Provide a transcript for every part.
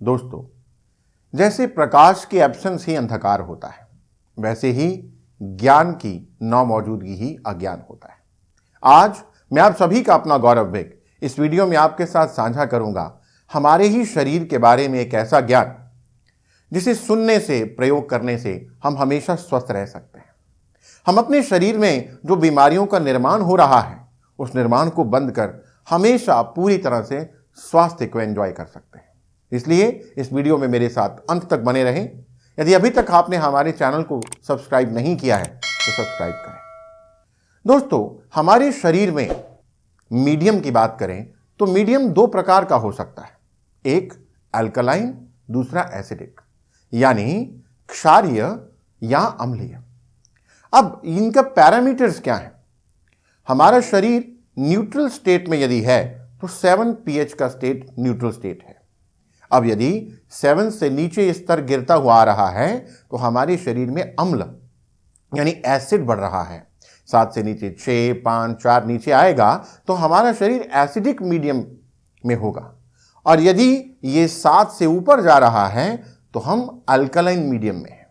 दोस्तों, जैसे प्रकाश की एब्सेंस ही अंधकार होता है, वैसे ही ज्ञान की नामौजूदगी ही अज्ञान होता है। आज मैं आप सभी का अपना गौरव बेग इस वीडियो में आपके साथ साझा करूंगा हमारे ही शरीर के बारे में एक ऐसा ज्ञान जिसे सुनने से, प्रयोग करने से हम हमेशा स्वस्थ रह सकते हैं। हम अपने शरीर में जो बीमारियों का निर्माण हो रहा है, उस निर्माण को बंद कर हमेशा पूरी तरह से स्वास्थ्य को एंजॉय कर सकते हैं। इसलिए इस वीडियो में मेरे साथ अंत तक बने रहें। यदि अभी तक आपने हमारे चैनल को सब्सक्राइब नहीं किया है तो सब्सक्राइब करें। दोस्तों, हमारे शरीर में मीडियम की बात करें तो मीडियम दो प्रकार का हो सकता है, एक अल्कलाइन, दूसरा एसिडिक, यानी क्षारीय या अम्लीय। अब इनका पैरामीटर्स क्या है? हमारा शरीर न्यूट्रल स्टेट में यदि है तो 7 pH का स्टेट न्यूट्रल स्टेट है। अब यदि 7 से नीचे स्तर गिरता हुआ आ रहा है तो हमारे शरीर में अम्ल यानी एसिड बढ़ रहा है। 7 से नीचे 6, 5, 4 नीचे आएगा तो हमारा शरीर एसिडिक मीडियम में होगा, और यदि ये 7 से ऊपर जा रहा है तो हम अल्कलाइन मीडियम में हैं।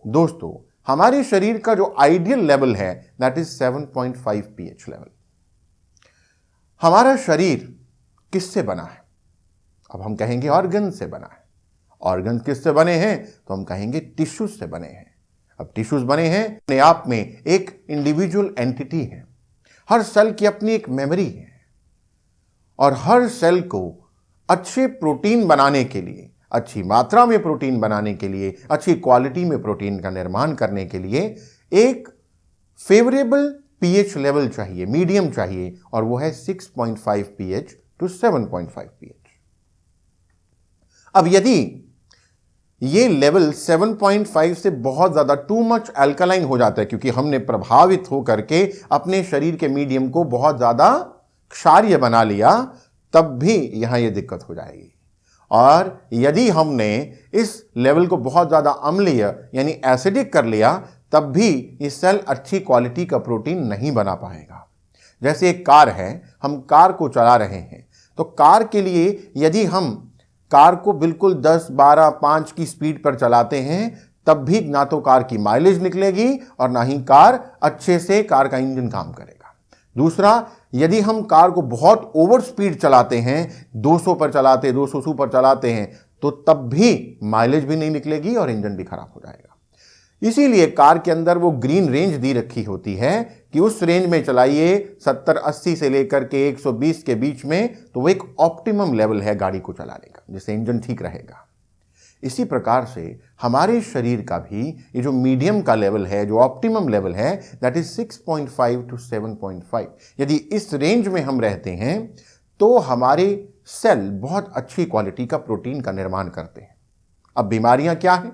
दोस्तों, हमारे शरीर का जो आइडियल लेवल है दैट इज 7.5 pH लेवल। हमारा शरीर किससे बना है? अब हम कहेंगे ऑर्गन से बना है। ऑर्गन किससे बने हैं? तो हम कहेंगे टिश्यूज से बने हैं। अब टिश्यूज बने हैं, अपने आप में एक इंडिविजुअल एंटिटी है। हर सेल की अपनी एक मेमोरी है, और हर सेल को अच्छे प्रोटीन बनाने के लिए, अच्छी मात्रा में प्रोटीन बनाने के लिए, अच्छी क्वालिटी में प्रोटीन का निर्माण करने के लिए एक फेवरेबल pH लेवल चाहिए, मीडियम चाहिए, और वो है 6.5 pH टू 7.5 pH। अब यदि ये लेवल 7.5 से बहुत ज्यादा टू मच अल्कलाइन हो जाता है, क्योंकि हमने प्रभावित होकर के अपने शरीर के मीडियम को बहुत ज्यादा क्षारीय बना लिया, तब भी यहां ये दिक्कत हो जाएगी। और यदि हमने इस लेवल को बहुत ज्यादा अम्लीय यानी एसिडिक कर लिया, तब भी ये सेल अच्छी क्वालिटी का प्रोटीन नहीं बना पाएगा। जैसे एक कार है, हम कार को चला रहे हैं, तो कार के लिए यदि हम कार को बिल्कुल 10, 12, 5 की स्पीड पर चलाते हैं, तब भी ना तो कार की माइलेज निकलेगी और ना ही कार अच्छे से कार का इंजन काम करेगा। दूसरा, यदि हम कार को बहुत ओवर स्पीड चलाते हैं, 200 पर चलाते, 200 पर चलाते हैं, तो तब भी माइलेज भी नहीं निकलेगी और इंजन भी खराब हो जाएगा। इसीलिए कार के अंदर वो ग्रीन रेंज दी रखी होती है कि उस रेंज में चलाइए, 70-80 से लेकर के 120 के बीच में, तो वो एक ऑप्टिमम लेवल है गाड़ी को चलाने का, जिससे इंजन ठीक रहेगा। इसी प्रकार से हमारे शरीर का भी ये जो मीडियम का लेवल है, जो ऑप्टिमम लेवल है, दैट इज 6.5 टू 7.5। यदि इस रेंज में हम रहते हैं तो हमारे सेल बहुत अच्छी क्वालिटी का प्रोटीन का निर्माण करते हैं। अब बीमारियां क्या हैं?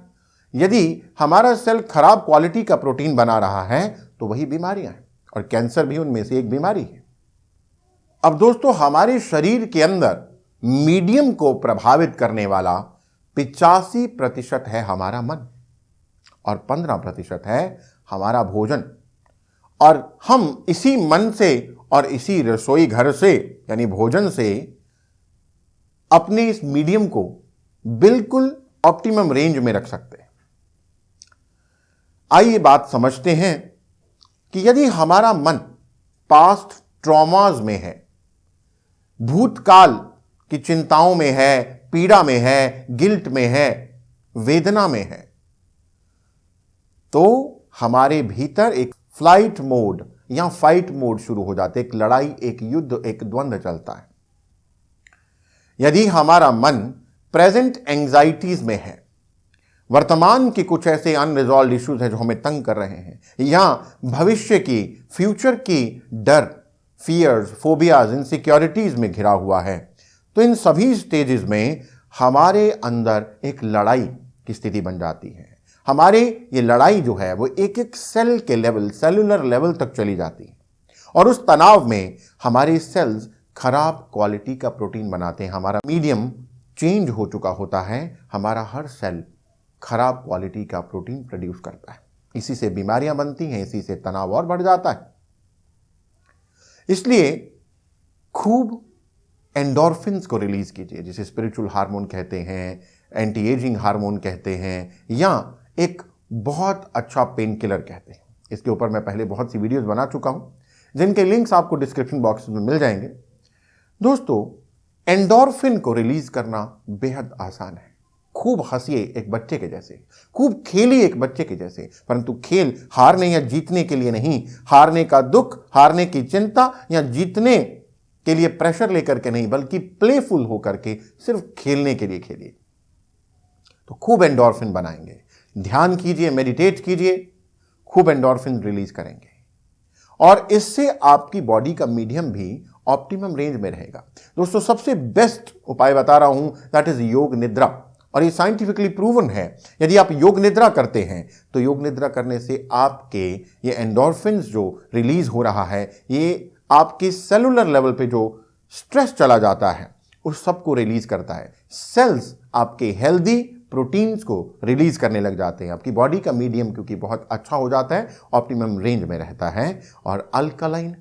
यदि हमारा सेल खराब क्वालिटी का प्रोटीन बना रहा है तो वही बीमारियां हैं, और कैंसर भी उनमें से एक बीमारी है। अब दोस्तों, हमारे शरीर के अंदर मीडियम को प्रभावित करने वाला 85% है हमारा मन, और 15% है हमारा भोजन। और हम इसी मन से और इसी रसोई घर से यानी भोजन से अपने इस मीडियम को बिल्कुल ऑप्टिमम रेंज में रख सकते हैं। आइए बात समझते हैं कि यदि हमारा मन पास्ट ट्रॉमास में है, भूतकाल की चिंताओं में है, पीड़ा में है, गिल्ट में है, वेदना में है, तो हमारे भीतर एक फ्लाइट मोड या फाइट मोड शुरू हो जाते, एक लड़ाई, एक युद्ध, एक द्वंद्व चलता है। यदि हमारा मन प्रेजेंट एंजाइटीज में है, वर्तमान की कुछ ऐसे अनरिजॉल्व इश्यूज हैं जो हमें तंग कर रहे हैं, या भविष्य की, फ्यूचर की डर, फियर्स, फोबियाज, इनसिक्योरिटीज में घिरा हुआ है, तो इन सभी स्टेजेस में हमारे अंदर एक लड़ाई की स्थिति बन जाती है। हमारे ये लड़ाई जो है वो एक एक सेल के लेवल, सेलुलर लेवल तक चली जाती है, और उस तनाव में हमारे सेल्स खराब क्वालिटी का प्रोटीन बनाते हैं। हमारा मीडियम चेंज हो चुका होता है, हमारा हर सेल खराब क्वालिटी का प्रोटीन प्रोड्यूस करता है। इसी से बीमारियां बनती हैं, इसी से तनाव और बढ़ जाता है। इसलिए खूब एंडोर्फिन्स को रिलीज कीजिए, जिसे स्पिरिचुअल हार्मोन कहते हैं, एंटी एजिंग हार्मोन कहते हैं, या एक बहुत अच्छा पेन किलर कहते हैं। इसके ऊपर मैं पहले बहुत सी वीडियोस बना चुका हूं, जिनके लिंक्स आपको डिस्क्रिप्शन बॉक्स में मिल जाएंगे। दोस्तों, एंडोर्फिन को रिलीज करना बेहद आसान है। खूब हंसिए एक बच्चे के जैसे, खूब खेलिए एक बच्चे के जैसे, परंतु खेल हारने या जीतने के लिए नहीं, हारने का दुख, हारने की चिंता या जीतने के लिए प्रेशर लेकर के नहीं, बल्कि प्लेफुल होकर के सिर्फ खेलने के लिए खेलिए। तो खूब एंडोर्फिन बनाएंगे। ध्यान कीजिए, मेडिटेट कीजिए, खूब एंडोर्फिन रिलीज करेंगे, और इससे आपकी बॉडी का मीडियम भी ऑप्टिमम रेंज में रहेगा। दोस्तों, सबसे बेस्ट उपाय बता रहा हूं, दैट इज योग निद्रा, और ये साइंटिफिकली प्रूवन है। यदि आप योग निद्रा करते हैं तो योग निद्रा करने से आपके ये एंडोर्फिन्स जो रिलीज हो रहा है, ये आपके सेलुलर लेवल पे जो स्ट्रेस चला जाता है उस सबको रिलीज करता है। सेल्स आपके हेल्दी प्रोटीन्स को रिलीज करने लग जाते हैं। आपकी बॉडी का मीडियम क्योंकि बहुत अच्छा हो जाता है, ऑप्टिमम रेंज में रहता है और अल्कलाइन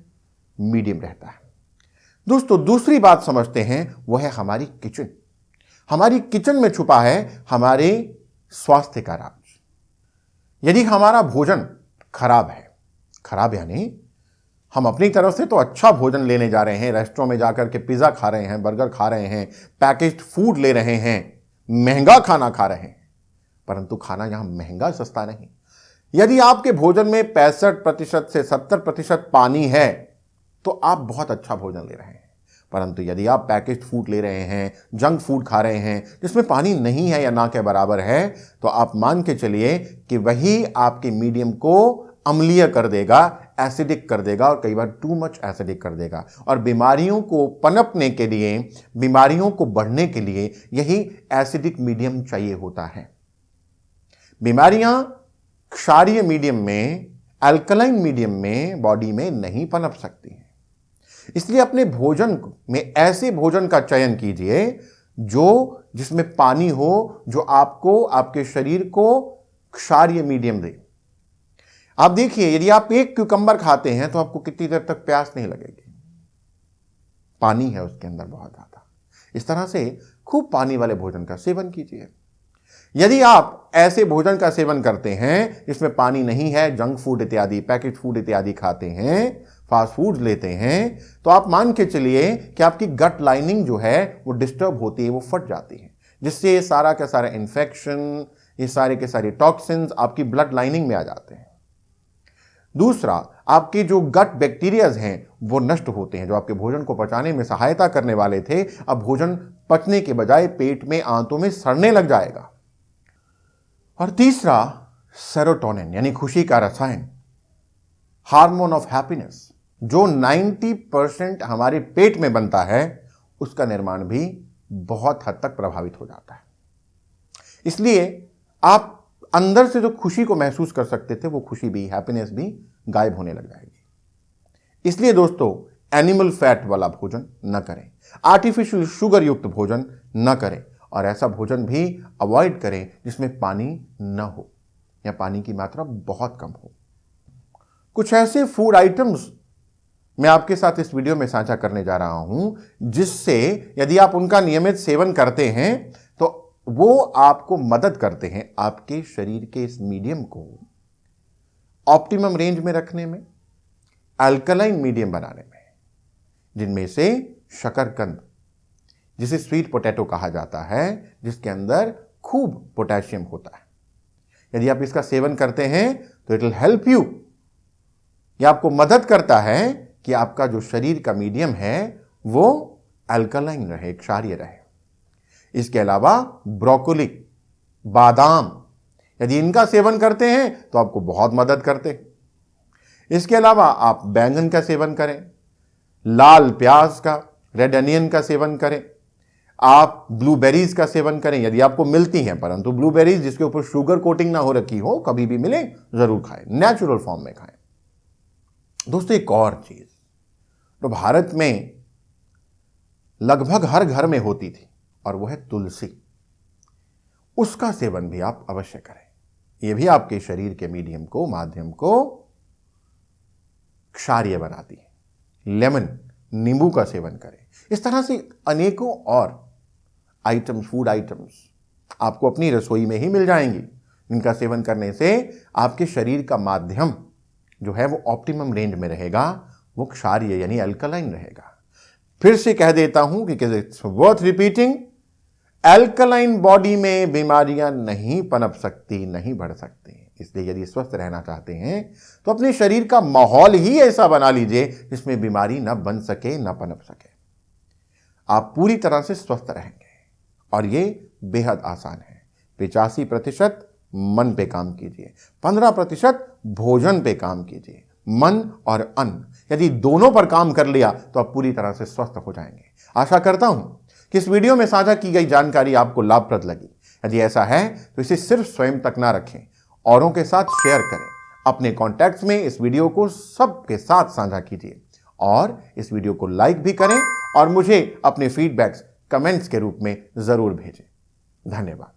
मीडियम रहता है। दोस्तों, दूसरी बात समझते हैं, वह है हमारी किचन। हमारी किचन में छुपा है हमारे स्वास्थ्य का राज। यदि हमारा भोजन खराब है, खराब यानी हम अपनी तरफ से तो अच्छा भोजन लेने जा रहे हैं, रेस्टोरेंट में जाकर के पिज्जा खा रहे हैं, बर्गर खा रहे हैं, पैकेज्ड फूड ले रहे हैं, महंगा खाना खा रहे हैं, परंतु खाना यहां महंगा सस्ता नहीं। यदि आपके भोजन में 65% से 70% पानी है तो आप बहुत अच्छा भोजन ले रहे हैं। परंतु यदि आप पैकेज्ड फूड ले रहे हैं, जंक फूड खा रहे हैं जिसमें पानी नहीं है या ना के बराबर है, तो आप मान के चलिए कि वही आपके मीडियम को अम्लीय कर देगा, एसिडिक कर देगा, और कई बार टू मच एसिडिक कर देगा। और बीमारियों को पनपने के लिए, बीमारियों को बढ़ने के लिए यही एसिडिक मीडियम चाहिए होता है। बीमारियां क्षारीय मीडियम में, अल्कलाइन मीडियम में बॉडी में नहीं पनप सकती हैं। इसलिए अपने भोजन में ऐसे भोजन का चयन कीजिए जिसमें पानी हो, जो आपको, आपके शरीर को क्षारीय मीडियम दे। आप देखिए, यदि आप एक क्यूकम्बर खाते हैं तो आपको कितनी देर तक प्यास नहीं लगेगी, पानी है उसके अंदर बहुत ज्यादा। इस तरह से खूब पानी वाले भोजन का सेवन कीजिए। यदि आप ऐसे भोजन का सेवन करते हैं जिसमें पानी नहीं है, जंक फूड इत्यादि, पैकेट फूड इत्यादि खाते हैं, फास्ट फूड लेते हैं, तो आप मान के चलिए कि आपकी गट लाइनिंग जो है वो डिस्टर्ब होती है, वो फट जाती है, जिससे ये सारा का सारा इन्फेक्शन, ये सारे के सारे टॉक्सिन्स आपकी ब्लड लाइनिंग में आ जाते हैं। दूसरा, आपके जो गट बैक्टीरियाज हैं वो नष्ट होते हैं, जो आपके भोजन को पचाने में सहायता करने वाले थे, अब भोजन पचने के बजाय पेट में, आंतों में सड़ने लग जाएगा। और तीसरा, सेरोटोनिन यानी खुशी का रसायन, हार्मोन ऑफ हैप्पीनेस, जो 90% हमारे पेट में बनता है, उसका निर्माण भी बहुत हद तक प्रभावित हो जाता है। इसलिए आप अंदर से जो खुशी को महसूस कर सकते थे, वो खुशी भी, हैप्पीनेस भी गायब होने लग जाएगी। इसलिए दोस्तों, एनिमल फैट वाला भोजन न करें, आर्टिफिशियल शुगर युक्त भोजन न करें, और ऐसा भोजन भी अवॉइड करें जिसमें पानी न हो या पानी की मात्रा बहुत कम हो। कुछ ऐसे फूड आइटम्स मैं आपके साथ इस वीडियो में साझा करने जा रहा हूं, जिससे यदि आप उनका नियमित सेवन करते हैं तो वो आपको मदद करते हैं आपके शरीर के इस मीडियम को ऑप्टिमम रेंज में रखने में, अल्कलाइन मीडियम बनाने में। जिनमें से शकरकंद, जिसे स्वीट पोटैटो कहा जाता है, जिसके अंदर खूब पोटेशियम होता है, यदि आप इसका सेवन करते हैं तो इट विल हेल्प यू, यह आपको मदद करता है कि आपका जो शरीर का मीडियम है वो अल्कलाइन रहे, क्षारीय रहे। इसके अलावा ब्रोकोली, बादाम, यदि इनका सेवन करते हैं तो आपको बहुत मदद करते हैं। इसके अलावा आप बैंगन का सेवन करें, लाल प्याज का, रेड अनियन का सेवन करें, आप ब्लूबेरीज का सेवन करें यदि आपको मिलती हैं, परंतु ब्लूबेरीज जिसके ऊपर शुगर कोटिंग ना हो रखी हो, कभी भी मिले जरूर खाएं, नेचुरल फॉर्म में खाएं। दोस्तों, एक और चीज तो भारत में लगभग हर घर में होती थी, और वो है तुलसी। उसका सेवन भी आप अवश्य करें। यह भी आपके शरीर के मीडियम को, माध्यम को क्षारीय बनाती है। लेमन, नींबू का सेवन करें। इस तरह से अनेकों और आइटम्स, फूड आइटम्स आपको अपनी रसोई में ही मिल जाएंगी, इनका सेवन करने से आपके शरीर का माध्यम जो है वो ऑप्टिमम रेंज में रहेगा, वो क्षारीय यानी अल्कलाइन रहेगा। फिर से कह देता हूं कि it's worth repeating, alkaline body में बीमारियां नहीं पनप सकती, नहीं बढ़ सकती। इसलिए यदि स्वस्थ रहना चाहते हैं तो अपने शरीर का माहौल ही ऐसा बना लीजिए जिसमें बीमारी न बन सके, न पनप सके। आप पूरी तरह से स्वस्थ रहेंगे और ये बेहद आसान है। 85% मन पे काम कीजिए, 15% भोजन पे काम कीजिए। मन और अन्न यदि दोनों पर काम कर लिया तो आप पूरी तरह से स्वस्थ हो जाएंगे। आशा करता हूं कि इस वीडियो में साझा की गई जानकारी आपको लाभप्रद लगी। यदि ऐसा है तो इसे सिर्फ स्वयं तक ना रखें, औरों के साथ शेयर करें। अपने कॉन्टैक्ट्स में इस वीडियो को सबके साथ साझा कीजिए और इस वीडियो को लाइक भी करें और मुझे अपने फीडबैक्स कमेंट्स के रूप में जरूर भेजें। धन्यवाद।